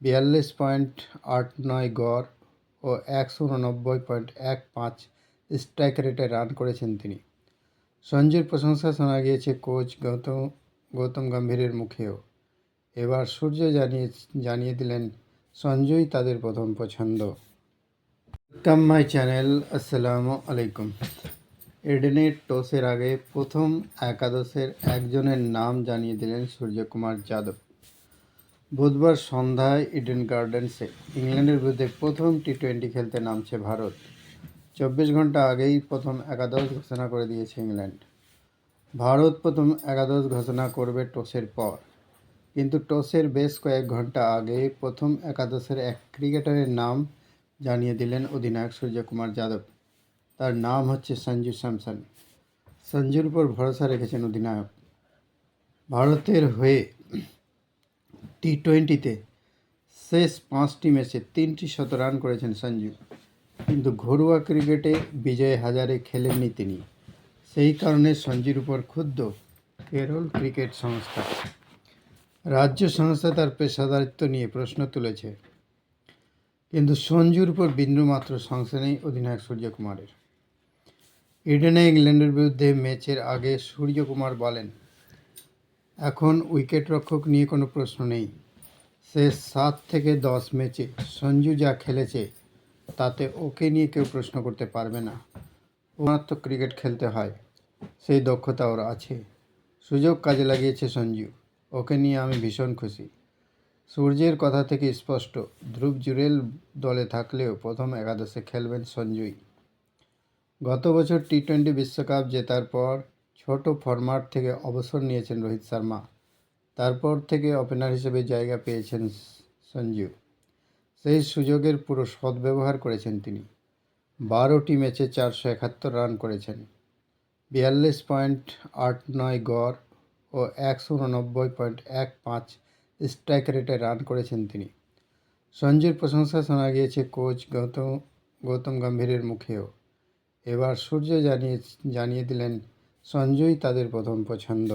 42.89 গড় ও 189.15 স্ট্রাইক রেটে রান করেছেন তিনি। সঞ্জুর প্রশংসা শোনা গিয়েছে কোচ গৌতম গম্ভীরের মুখেও। এবার সূর্য জানিয়ে দিলেন সঞ্জুই তাদের প্রথম পছন্দ। ওয়েলকাম মাই চ্যানেল, আসসালামু আলাইকুম। এডেনের টসের আগে প্রথম একাদশের একজনের নাম জানিয়ে দিলেন সূর্যকুমার যাদব। বুধবার সন্ধ্যায় ইডেন গার্ডেন্সে ইংল্যান্ডের বিরুদ্ধে প্রথম টি-20 খেলতে নামছে ভারত। 24 ঘন্টা আগেই প্রথম একাদশ ঘোষণা করে দিয়েছে ইংল্যান্ড। ভারত প্রথম একাদশ ঘোষণা করবে টসের পর, কিন্তু টসের বেশ কয়েক ঘন্টা আগে প্রথম একাদশের এক ক্রিকেটারের নাম জানিয়ে দিলেন অধিনায়ক সূর্যকুমার যাদব। তার নাম হচ্ছে সঞ্জু স্যামসন। সঞ্জুর উপর ভরসা রেখেছেন অধিনায়ক। ভারতের হয়ে টি-20তে শেষ 5টি ম্যাচে 3টি শতরান করেছেন সঞ্জু, কিন্তু ঘরোয়া ক্রিকেটে বিজয় হাজারে খেলেননি তিনি। সেই কারণে সঞ্জুর উপর ক্ষুব্ধ কেরল ক্রিকেট সংস্থা। রাজ্য সংস্থা তার পেশাদারিত্ব নিয়ে প্রশ্ন তুলেছে, কিন্তু সঞ্জুর উপর বিন্দুমাত্র সংশয় নেই অধিনায়ক সূর্যকুমারের। ইডেনে ইংল্যান্ডের বিরুদ্ধে ম্যাচের আগে সূর্যকুমার বলেন, এখন উইকেটরক্ষক নিয়ে কোনো প্রশ্ন নেই। শেষ 7 থেকে 10 ম্যাচে সঞ্জু যা খেলেছে তাতে ওকে নিয়ে কেউ প্রশ্ন করতে পারবে না। মাত্র ক্রিকেট খেলতে হয়, সেই দক্ষতা ওর আছে। সুযোগ কাজে লাগিয়েছে সঞ্জু, ওকে নিয়ে আমি ভীষণ খুশি। সূর্যের কথা থেকে স্পষ্ট, ধ্রুব জুরেল দলে থাকলেও প্রথম একাদশে খেলবেন সঞ্জুই। গত বছর টি-20 বিশ্বকাপ জেতার পর ছোট ফরম্যাট থেকে অবসর নিয়েছেন রোহিত শর্মা। তারপর থেকে ওপেনার হিসেবে জায়গা পেয়েছেন সঞ্জু। সেই সুযোগের পুরো সদ্ব্যবহার করেছেন তিনি। 12টি ম্যাচে 471 রান করেছেন। 42.89 গড় ও 189.15 স্ট্রাইক রেটে রান করেছেন তিনি। সঞ্জুর প্রশংসা শোনা গিয়েছে কোচ গৌতম গম্ভীরের মুখেও। এবার সূর্য জানিয়ে দিলেন সঞ্জুই তাদের প্রথম পছন্দ।